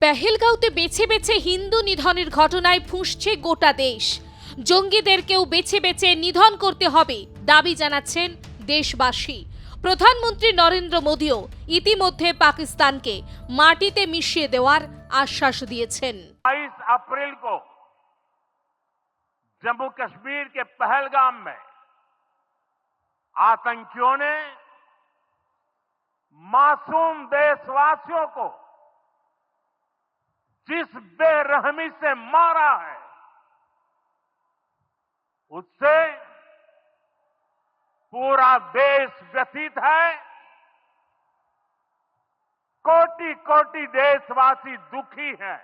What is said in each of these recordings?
পেহেলগাঁওতে বেছে বেছে হিন্দু নিধনের ঘটনায় ফুঁসছে গোটা দেশ। জঙ্গিদেরকেও বেছে বেছে নিধন করতে হবে দাবি জানাচ্ছেন দেশবাসী। প্রধানমন্ত্রী নরেন্দ্র মোদীও ইতিমধ্যে পাকিস্তানকে মাটিতে মিশিয়ে দেওয়ার আশ্বাস দিয়েছেন। 22 अप्रैल को जम्मू कश्मीर के पहलगाम में आतंकियों ने मासूम देशवासियों को जिस बेरहमी से मारा है, उससे पूरा देश व्यथित है। कोटि कोटि देशवासी दुखी हैं।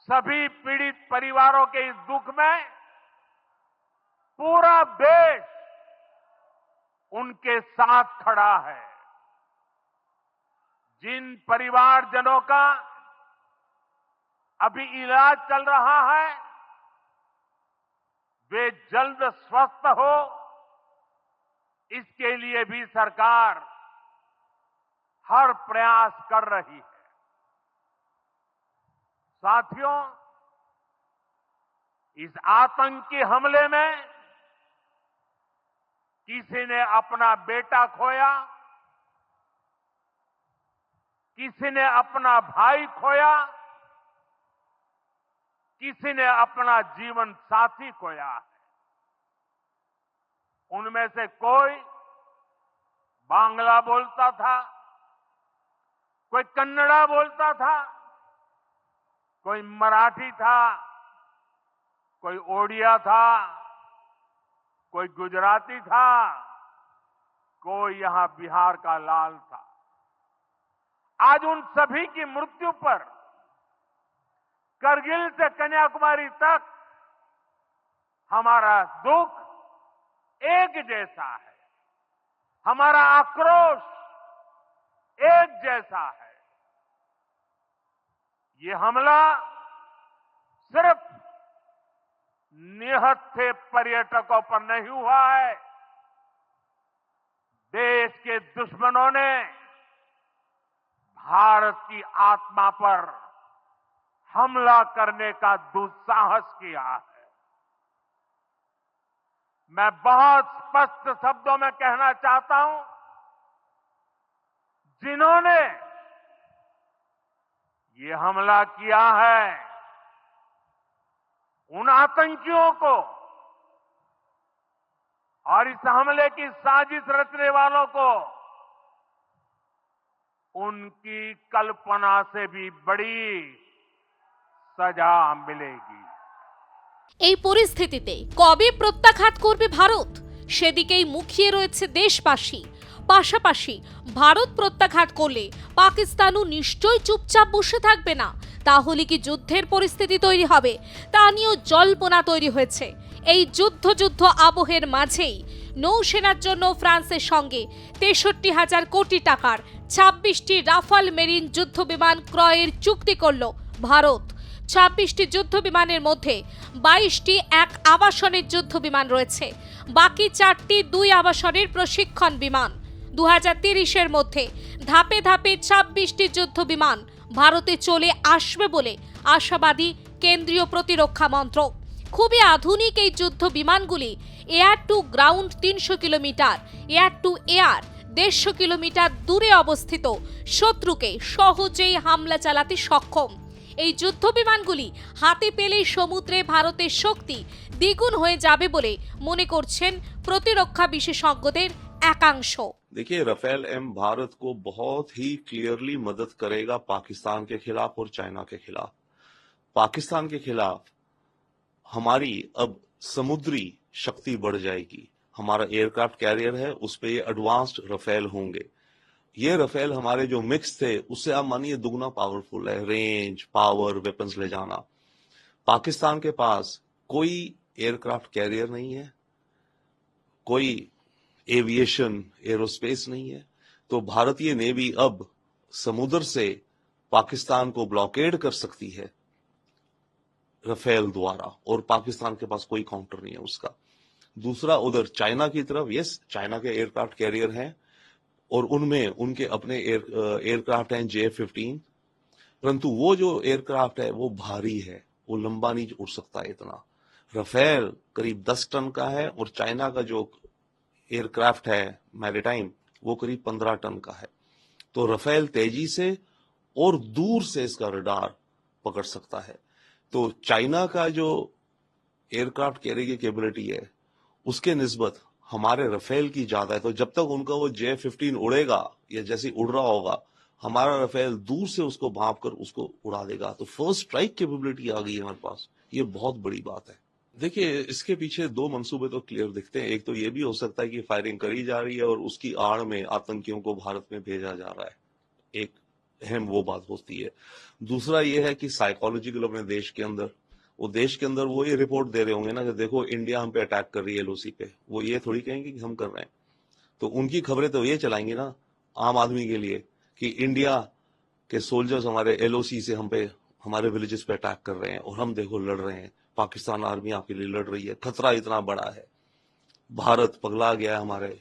सभी पीड़ित परिवारों के इस दुख में पूरा देश उनके साथ खड़ा है। जिन परिवारजनों का अभी इलाज चल रहा है, वे जल्द स्वस्थ हो, इसके लिए भी सरकार हर प्रयास कर रही है। साथियों, इस आतंकी हमले में किसी ने अपना बेटा खोया, किसी ने अपना भाई खोया, किसी ने अपना जीवन साथी खोया है। उनमें से कोई बांग्ला बोलता था, कोई कन्नड़ा बोलता था, कोई मराठी था, कोई ओडिया था, कोई गुजराती था, कोई यहां बिहार का लाल था। आज उन सभी की मृत्यु पर करगिल से कन्याकुमारी तक हमारा दुख एक जैसा है, हमारा आक्रोश एक जैसा है। ये हमला सिर्फ निहत्थे पर्यटकों पर नहीं हुआ है। देश के दुश्मनों ने भारत की आत्मा पर हमला करने का दुस्साहस किया है। मैं बहुत स्पष्ट शब्दों में कहना चाहता हूं, जिन्होंने ये हमला किया है, उन आतंकियों को और इस हमले की साजिश रचने वालों को उनकी कल्पना से भी बड़ी सजा मिलेगी। এই পরিস্থিতিতে কবে প্রত্যাঘাত করবে ভারত, সেদিকেই মুখিয়ে রয়েছে দেশবাসী। পাশাপাশি ভারত প্রত্যাঘাত করলে পাকিস্তানও নিশ্চয়ই চুপচাপ বসে থাকবে না। তাহলে কি যুদ্ধের পরিস্থিতি তৈরি হবে, তা নিয়েও জল্পনা তৈরি হয়েছে। এই যুদ্ধ আবহের মাঝেই নৌসেনার জন্য ফ্রান্সের সঙ্গে 63,000 কোটি টাকার 26টি রাফাল মেরিন যুদ্ধ বিমান ক্রয়ের চুক্তি করল ভারত। 26টি যুদ্ধ বিমানের মধ্যে 22টি এক আবাসনের যুদ্ধ বিমান রয়েছে, বাকি 4টি 2 আবাসনের প্রশিক্ষণ বিমান। 2030-এর মধ্যে ধাপে ধাপে 26টি যুদ্ধ বিমান ভারতে চলে আসবে বলে আশাবাদী কেন্দ্রীয় প্রতিরক্ষা মন্ত্রক। খুবই আধুনিক এই যুদ্ধ বিমানগুলি air to ground 300 kilometre, air to air 150 kilometre দূরে অবস্থিত শত্রুকে সহজেই হামলা চালাতে সক্ষম। এই যুদ্ধ বিমানগুলি হাতে পেলেই সমুদ্রে ভারতের শক্তি দ্বিগুণ হয়ে যাবে বলে মনে করছেন প্রতিরক্ষা বিশেষজ্ঞদের একাংশ। देखिए, राफेल एम भारत को बहुत ही क्लियरली मदद करेगा पाकिस्तान के खिलाफ और चाइना के खिलाफ। पाकिस्तान के खिलाफ हमारी अब समुद्री शक्ति बढ़ जाएगी। हमारा एयरक्राफ्ट कैरियर है, उस पे ये एडवांस्ड राफेल होंगे। ये राफेल हमारे जो मिक्स थे उससे आप मानिए दुगना पावरफुल है, रेंज, पावर, वेपन्स ले जाना। पाकिस्तान के पास कोई एयरक्राफ्ट कैरियर नहीं है, कोई एविएशन एरोस्पेस नहीं है, तो भारतीय नेवी अब समुद्र से पाकिस्तान को ब्लॉकेड कर सकती है राफेल द्वारा, और पाकिस्तान के पास कोई काउंटर नहीं है उसका। दूसरा, उधर चाइना की तरफ, यस, चाइना के एयरक्राफ्ट कैरियर हैं, और उनमें उनके अपने एयरक्राफ्ट हैं J-15, परंतु वो जो एयरक्राफ्ट है वो भारी है, वो लंबा नहीं उड़ सकता इतना। राफेल करीब 10 टन का है और चाइना का जो एयरक्राफ्ट है मैरीटाइम वो करीब 15 टन का है। तो राफेल तेजी से और दूर से इसका रडार पकड़ सकता है। तो चाइना का जो एयरक्राफ्ट कैरी की कैपेबिलिटी है उसके निस्बत हमारे राफेल की ज्यादा है। तो जब तक उनका वो J-15 उड़ेगा या जैसे उड़ रहा होगा, हमारा राफेल दूर से उसको भांप कर उसको उड़ा देगा। तो फर्स्ट स्ट्राइक कैपेबिलिटी आ गई है हमारे पास, ये बहुत बड़ी बात है। देखिए, इसके पीछे दो मंसूबे तो क्लियर दिखते हैं। एक तो ये भी हो सकता है कि फायरिंग करी जा रही है और उसकी आड़ में आतंकियों को भारत में भेजा जा रहा है, एक अहम वो बात होती है। दूसरा ये है कि साइकोलॉजिकल अपने देश के अंदर वो ये रिपोर्ट दे रहे होंगे ना कि देखो इंडिया हम पे अटैक कर रही है LOC पे, वो ये थोड़ी कहेंगे कि हम कर रहे हैं। तो उनकी खबरें तो ये चलाएंगे ना आम आदमी के लिए कि इंडिया के सोल्जर्स हमारे LOC से हम पे, हमारे विलेजेस पे अटैक कर रहे हैं और हम देखो लड़ रहे हैं, पाकिस्तान आर्मी आपके लिए लड़ रही है, खतरा इतना बड़ा है, भारत पगला गया है हमारे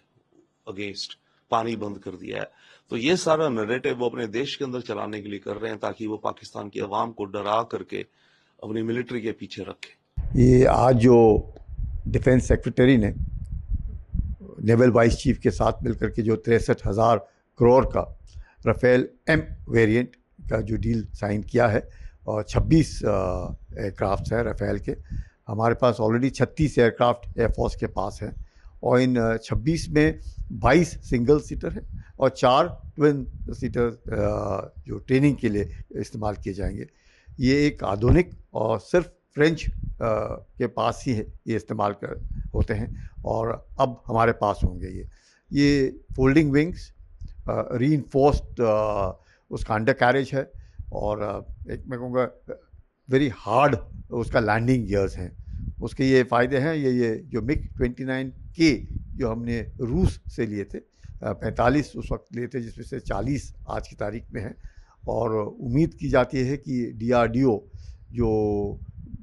अगेंस्ट, पानी बंद कर दिया है। तो ये सारा नैरेटिव वो अपने देश के अंदर चलाने के लिए कर रहे हैं ताकि वो पाकिस्तान की आवाम को डरा करके अपनी मिलिट्री के पीछे रखे। ये आज जो डिफेंस सेक्रेटरी ने नेवल वाइस चीफ के साथ मिलकर के जो 63,000 करोड़ का राफेल M वेरिएंट का जो डील साइन किया है और 26 एयरक्राफ्ट है राफेल के, हमारे पास ऑलरेडी 36 एयरक्राफ्ट एयरफोर्स के पास हैं और इन 26 में 22 सिंगल सीटर है और 4 ट्विन सीटर जो ट्रेनिंग के लिए इस्तेमाल किए जाएंगे। ये एक आधुनिक और सिर्फ फ्रेंच के पास ही है ये इस्तेमाल होते हैं और अब हमारे पास होंगे ये फोल्डिंग विंग्स, रीइंफोर्स्ड उसका अंडर कैरेज है और एक मैं कहूँगा वेरी हार्ड उसका लैंडिंग गियर्स हैं। उसके ये फ़ायदे हैं, ये जो MiG-29K जो हमने रूस से लिए थे, 45 उस वक्त लिए थे जिसमें से 40 आज की तारीख में हैं और उम्मीद की जाती है कि DRDO जो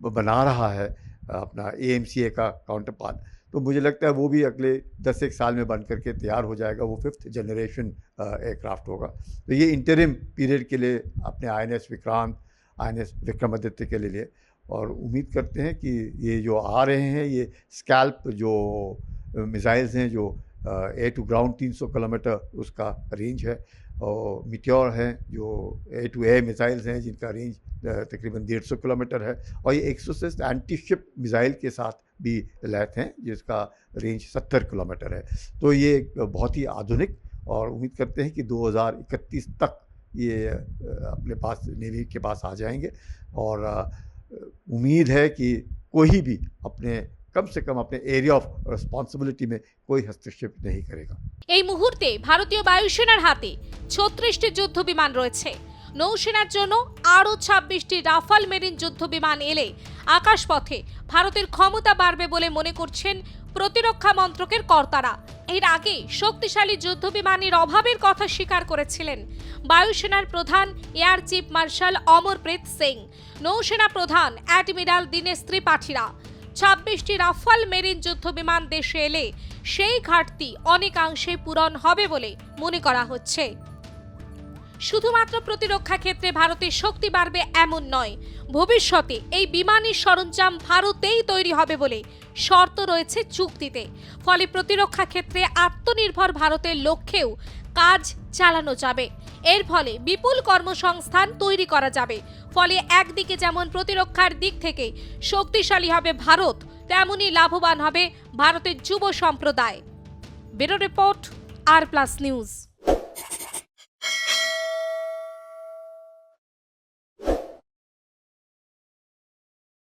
बना रहा है अपना AMCA का काउंटर पार्ट, तो मुझे लगता है वो भी अगले 10 साल में बन करके तैयार हो जाएगा, वो 5th जनरेशन एयरक्राफ्ट होगा। तो ये इंटरिम पीरियड के लिए अपने INS विक्रांत, INS विक्रमादित्य के लिए और उम्मीद करते हैं कि ये जो आ रहे हैं ये स्कैल्प जो मिसाइल्स हैं जो एयर टू ग्राउंड 300 किलोमीटर उसका रेंज है और मिट्योर हैं जो एयर टू एयर मिसाइल्स हैं जिनका रेंज तकरीबन 150 किलोमीटर है और ये एक्सोसिस्ट एंटी शिप मिसाइल के साथ भी लैस हैं जिसका रेंज 70 किलोमीटर है। तो ये बहुत ही आधुनिक और उम्मीद करते हैं कि 2031 तक ये अपने पास नेवी के पास आ जाएंगे और उम्मीद है कि कोई भी अपने कम से कम अपने एरिया ऑफ रेस्पॉन्सिबिलिटी में कोई हस्तक्षेप नहीं करेगा। এই মুহূর্তে ভারতীয় বায়ুসেনার হাতে 36টি যুদ্ধ বিমান রয়েছে। নৌসেনার জন্য আরও 26টি রাফাল মেরিন যুদ্ধ বিমান এলে আকাশপথে ভারতের ক্ষমতা বাড়বে বলে মনে করছেন প্রতিরক্ষা মন্ত্রকের কর্তারা। এর আগে শক্তিশালী যুদ্ধ বিমানের অভাবের কথা স্বীকার করেছিলেন বায়ুসেনার প্রধান air chief marshal Amarpreet Singh, নৌসেনা প্রধান অ্যাডমিরাল দীনেশ ত্রিপাঠীরা। 26টি রাফাল মেরিন যুদ্ধ বিমান দেশে এলে সেই ঘাটতি অনেকাংশে পূরণ হবে বলে মনে করা হচ্ছে। শুধুমাত্র প্রতিরক্ষা ক্ষেত্রে ভারতের শক্তি বাড়বে এমন নয়, ভবিষ্যতে এই বিমানের সরঞ্জাম ভারতেই তৈরি হবে বলে শর্ত রয়েছে চুক্তিতে। ফলে প্রতিরক্ষা ক্ষেত্রে আত্মনির্ভর ভারতের লক্ষ্যেও কাজ চালানো যাবে। এর ফলে বিপুল কর্মসংস্থান তৈরি করা যাবে। ফলে একদিকে যেমন প্রতিরক্ষার দিক থেকে শক্তিশালী হবে ভারত, তেমনি লাভবান হবে ভারতের যুব সম্প্রদায়। Bureau report, R+ news.